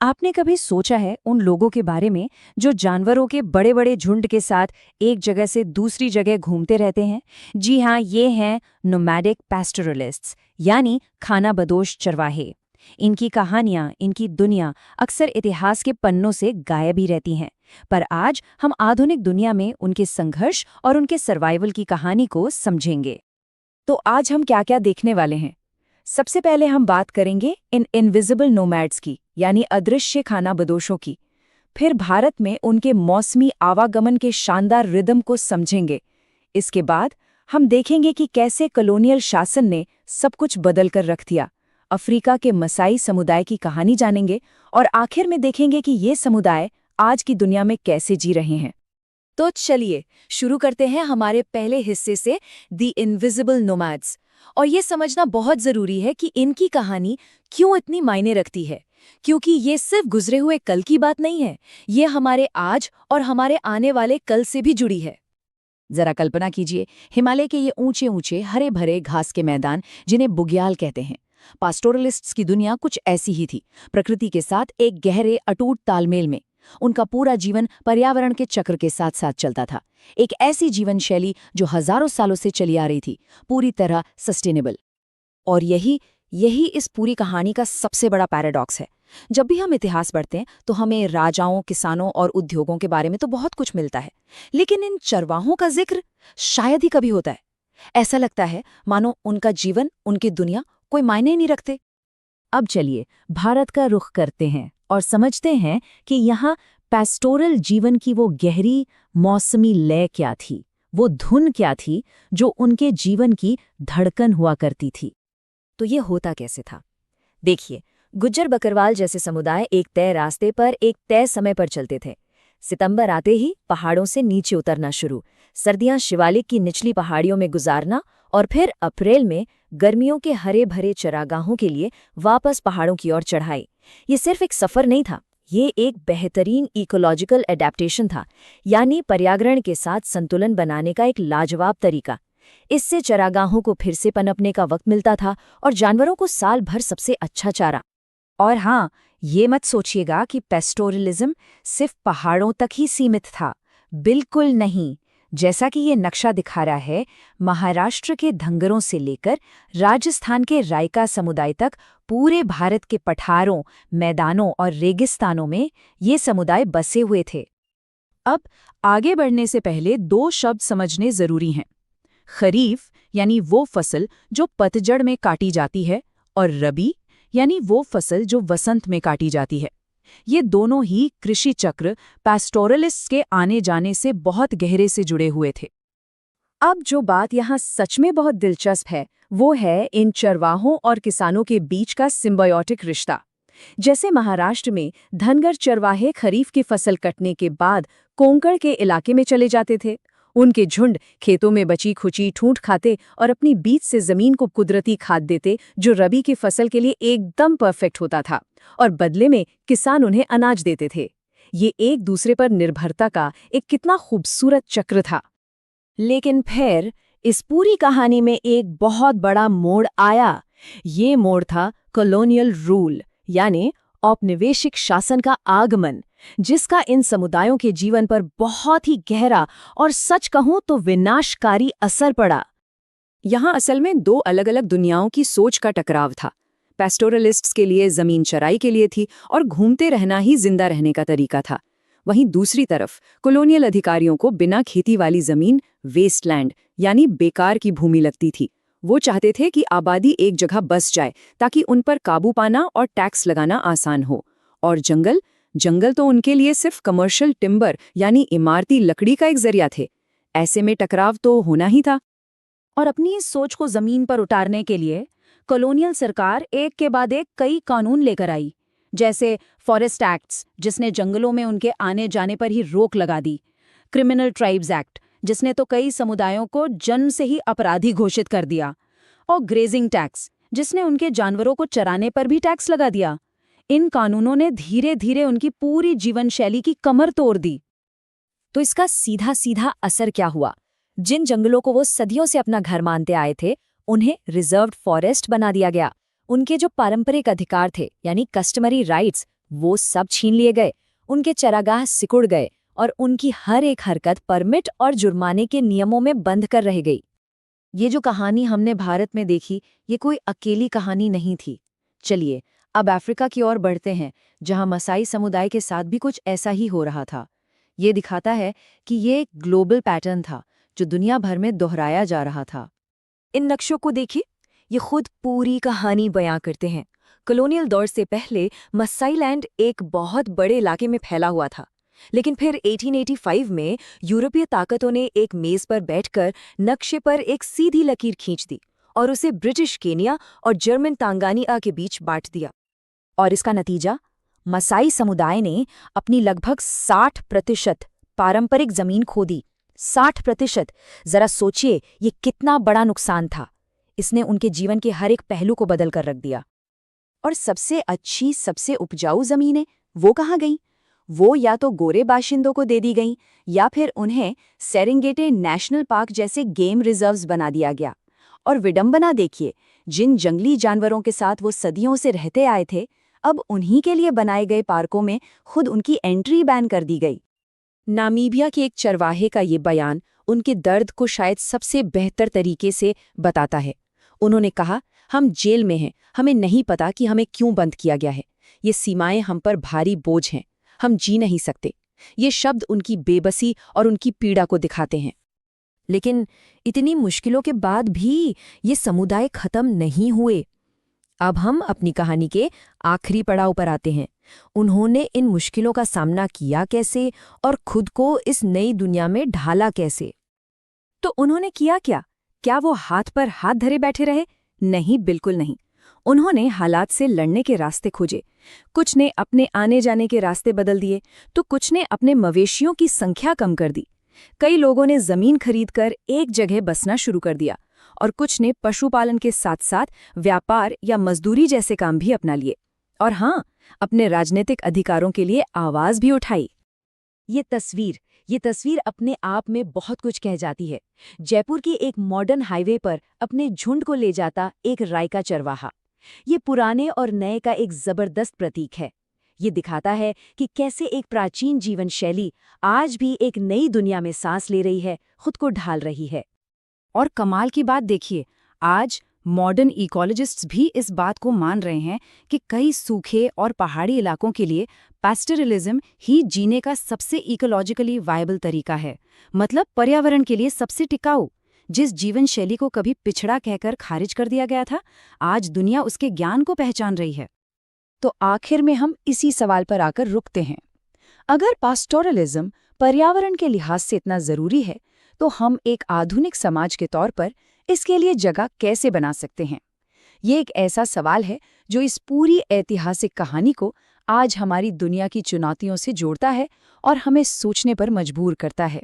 आपने कभी सोचा है उन लोगों के बारे में जो जानवरों के बड़े बड़े झुंड के साथ एक जगह से दूसरी जगह घूमते रहते हैं? जी हाँ, ये हैं नोमैडिक पैस्टोरलिस्ट्स, यानी खानाबदोश चरवाहे। इनकी कहानियां, इनकी दुनिया अक्सर इतिहास के पन्नों से गायब ही रहती हैं। पर आज हम आधुनिक दुनिया में उनके संघर्ष और उनके सर्वाइवल की कहानी को समझेंगे। तो आज हम क्या क्या देखने वाले हैं? सबसे पहले हम बात करेंगे इन इनविजिबल नोमैड्स की, यानी अदृश्य खानाबदोशों की। फिर भारत में उनके मौसमी आवागमन के शानदार रिदम को समझेंगे। इसके बाद हम देखेंगे कि कैसे कॉलोनियल शासन ने सब कुछ बदल कर रख दिया। अफ्रीका के मसाई समुदाय की कहानी जानेंगे और आखिर में देखेंगे कि ये समुदाय आज की दुनिया में कैसे जी रहे हैं। तो चलिए शुरू करते हैं हमारे पहले हिस्से से, द इनविजिबल नोमैड्स। और ये समझना बहुत ज़रूरी है कि इनकी कहानी क्यों इतनी मायने रखती है, क्योंकि ये सिर्फ गुजरे हुए कल की बात नहीं है, ये हमारे आज और हमारे आने वाले कल से भी जुड़ी है। जरा कल्पना कीजिए, हिमालय के ये ऊंचे ऊंचे हरे भरे घास के मैदान, जिन्हें बुग्याल कहते हैं। पास्टोरलिस्ट्स की दुनिया कुछ ऐसी ही थी, प्रकृति के साथ एक गहरे अटूट तालमेल में। उनका पूरा जीवन पर्यावरण के चक्र के साथ साथ चलता था, एक ऐसी जीवन शैली जो हजारों सालों से चली आ रही थी, पूरी तरह सस्टेनेबल। और यही इस पूरी कहानी का सबसे बड़ा पैराडॉक्स है। जब भी हम इतिहास पढ़ते हैं तो हमें राजाओं, किसानों और उद्योगों के बारे में तो बहुत कुछ मिलता है, लेकिन इन चरवाहों का जिक्र शायद ही कभी होता है। ऐसा लगता है मानो उनका जीवन, उनकी दुनिया कोई मायने नहीं रखते। अब चलिए भारत का रुख करते हैं और समझते हैं कि यहाँ पैस्टोरल जीवन की वो गहरी मौसमी लय क्या थी, वो धुन क्या थी जो उनके जीवन की धड़कन हुआ करती थी। तो ये होता कैसे था? देखिए, गुज्जर बकरवाल जैसे समुदाय एक तय रास्ते पर एक तय समय पर चलते थे। सितंबर आते ही पहाड़ों से नीचे उतरना शुरू, सर्दियां शिवालिक की निचली पहाड़ियों में गुजारना और फिर अप्रैल में गर्मियों के हरे भरे चरागाहों के लिए वापस पहाड़ों की ओर चढ़ाई। ये सिर्फ एक सफर नहीं था, ये एक बेहतरीन इकोलॉजिकल एडेप्टेशन था, यानी पर्यावरण के साथ संतुलन बनाने का एक लाजवाब तरीका। इससे चरागाहों को फिर से पनपने का वक्त मिलता था और जानवरों को साल भर सबसे अच्छा चारा। और हाँ, ये मत सोचिएगा कि पेस्टोरलिज्म सिर्फ पहाड़ों तक ही सीमित था, बिल्कुल नहीं। जैसा कि ये नक्शा दिखा रहा है, महाराष्ट्र के धंगरों से लेकर राजस्थान के रायका समुदाय तक पूरे भारत के पठारों, मैदानों और रेगिस्तानों में ये समुदाय बसे हुए थे। अब आगे बढ़ने से पहले दो शब्द समझने जरूरी हैं। खरीफ यानी वो फसल जो पतझड़ में काटी जाती है, और रबी यानी वो फसल जो वसंत में काटी जाती है। ये दोनों ही कृषि चक्र पैस्टोरलिस्ट्स के आने जाने से बहुत गहरे से जुड़े हुए थे। अब जो बात यहाँ सच में बहुत दिलचस्प है, वो है इन चरवाहों और किसानों के बीच का सिम्बायोटिक रिश्ता। जैसे महाराष्ट्र में धनगर चरवाहे खरीफ की फसल कटने के बाद कोंकण के इलाके में चले जाते थे। उनके झुंड खेतों में बची खुची ठूंठ खाते और अपनी बीज से जमीन को कुदरती खाद देते, जो रबी की फसल के लिए एकदम परफेक्ट होता था, और बदले में किसान उन्हें अनाज देते थे। ये एक दूसरे पर निर्भरता का एक कितना खूबसूरत चक्र था। लेकिन फिर इस पूरी कहानी में एक बहुत बड़ा मोड़ आया। ये मोड़ था कॉलोनियल रूल, यानी औपनिवेशिक शासन का आगमन, जिसका इन समुदायों के जीवन पर बहुत ही गहरा और सच कहूं तो विनाशकारी असर पड़ा। यहाँ असल में दो अलग अलग दुनियाओं की सोच का टकराव था। पैस्टोरलिस्ट्स के लिए जमीन चराई के लिए थी और घूमते रहना ही जिंदा रहने का तरीका था। वहीं दूसरी तरफ कॉलोनियल अधिकारियों को बिना खेती वाली जमीन, वेस्टलैंड यानी बेकार की भूमि लगती थी। वो चाहते थे कि आबादी एक जगह बस जाए ताकि उन पर काबू पाना और टैक्स लगाना आसान हो। और जंगल तो उनके लिए सिर्फ कमर्शियल टिम्बर यानी इमारती लकड़ी का एक जरिया थे। ऐसे में टकराव तो होना ही था। और अपनी इस सोच को जमीन पर उतारने के लिए कॉलोनियल सरकार एक के बाद एक कई कानून लेकर आई, जैसे फॉरेस्ट एक्ट्स, जिसने जंगलों में उनके आने जाने पर ही रोक लगा दी, क्रिमिनल ट्राइब्स एक्ट, जिसने तो कई समुदायों को जन्म से ही अपराधी घोषित कर दिया, और ग्रेजिंग टैक्स, जिसने उनके जानवरों को चराने पर भी टैक्स लगा दिया। इन कानूनों ने धीरे धीरे उनकी पूरी जीवन शैली की कमर तोड़ दी। तो इसका सीधा सीधा असर क्या हुआ? जिन जंगलों को वो सदियों से अपना घर मानते आए थे, उन्हें रिजर्व्ड फॉरेस्ट बना दिया गया। उनके जो पारंपरिक अधिकार थे, यानी कस्टमरी राइट्स, वो सब छीन लिए गए, उनके चरागाह सिकुड़ गए और उनकी हर एक हरकत परमिट और जुर्माने के नियमों में बंद कर रह गई। ये जो कहानी हमने भारत में देखी, ये कोई अकेली कहानी नहीं थी। चलिए अब अफ्रीका की ओर बढ़ते हैं, जहां मसाई समुदाय के साथ भी कुछ ऐसा ही हो रहा था। ये दिखाता है कि ये एक ग्लोबल पैटर्न था जो दुनिया भर में दोहराया जा रहा था। इन नक्शों को देखिए, ये खुद पूरी कहानी बयां करते हैं। कॉलोनियल दौर से पहले मसाईलैंड एक बहुत बड़े इलाके में फैला हुआ था, लेकिन फिर 1885 में यूरोपीय ताकतों ने एक मेज पर बैठकर नक्शे पर एक सीधी लकीर खींच दी और उसे ब्रिटिश केनिया और जर्मन तांगानिया के बीच बांट दिया। और इसका नतीजा, मसाई समुदाय ने अपनी लगभग 60% पारंपरिक जमीन खो दी। 60%! जरा सोचिए ये कितना बड़ा नुकसान था। इसने उनके जीवन के हर एक पहलू को बदल कर रख दिया। और सबसे अच्छी, सबसे उपजाऊ जमीनें वो कहाँ गईं? वो या तो गोरे बाशिंदों को दे दी गईं या फिर उन्हें सेरेंगेटे नेशनल पार्क जैसे गेम रिजर्व्स बना दिया गया। और विडंबना देखिए, जिन जंगली जानवरों के साथ वो सदियों से रहते आए थे, अब उन्हीं के लिए बनाए गए पार्कों में खुद उनकी एंट्री बैन कर दी गई। नामीबिया के एक चरवाहे का ये बयान उनके दर्द को शायद सबसे बेहतर तरीके से बताता है। उन्होंने कहा, हम जेल में हैं, हमें नहीं पता कि हमें क्यों बंद किया गया है। ये सीमाएं हम पर भारी बोझ हैं, हम जी नहीं सकते। ये शब्द उनकी बेबसी और उनकी पीड़ा को दिखाते हैं। लेकिन इतनी मुश्किलों के बाद भी ये समुदाय खत्म नहीं हुए। अब हम अपनी कहानी के आखिरी पड़ाव पर आते हैं। उन्होंने इन मुश्किलों का सामना किया कैसे और खुद को इस नई दुनिया में ढाला कैसे? तो उन्होंने किया क्या? क्या वो हाथ पर हाथ धरे बैठे रहे? नहीं, बिल्कुल नहीं। उन्होंने हालात से लड़ने के रास्ते खोजे। कुछ ने अपने आने जाने के रास्ते बदल दिए, तो कुछ ने अपने मवेशियों की संख्या कम कर दी। कई लोगों ने जमीन खरीदकर एक जगह बसना शुरू कर दिया और कुछ ने पशुपालन के साथ साथ व्यापार या मजदूरी जैसे काम भी अपना लिए। और हाँ, अपने राजनीतिक अधिकारों के लिए आवाज भी उठाई। ये तस्वीर अपने आप में बहुत कुछ कह जाती है। जयपुर की एक मॉडर्न हाईवे पर अपने झुंड को ले जाता एक राय का चरवाहा। ये पुराने और नए का एक जबरदस्त प्रतीक है। ये दिखाता है कि कैसे एक प्राचीन जीवन शैली आज भी एक नई दुनिया में सांस ले रही है, खुद को ढाल रही है। और कमाल की बात देखिए, आज मॉडर्न इकोलॉजिस्ट्स भी इस बात को मान रहे हैं कि कई सूखे और पहाड़ी इलाकों के लिए पैस्टोरलिज्म ही जीने का सबसे इकोलॉजिकली वायबल तरीका है। मतलब पर्यावरण के लिए सबसे टिकाऊ। जिस जीवन शैली को कभी पिछड़ा कहकर खारिज कर दिया गया था, आज दुनिया उसके ज्ञान को पहचान रही है। तो आखिर में हम इसी सवाल पर आकर रुकते हैं। अगर पास्टोरलिज्म पर्यावरण के लिहाज से इतना जरूरी है, तो हम एक आधुनिक समाज के तौर पर इसके लिए जगह कैसे बना सकते हैं? ये एक ऐसा सवाल है जो इस पूरी ऐतिहासिक कहानी को आज हमारी दुनिया की चुनौतियों से जोड़ता है और हमें सोचने पर मजबूर करता है।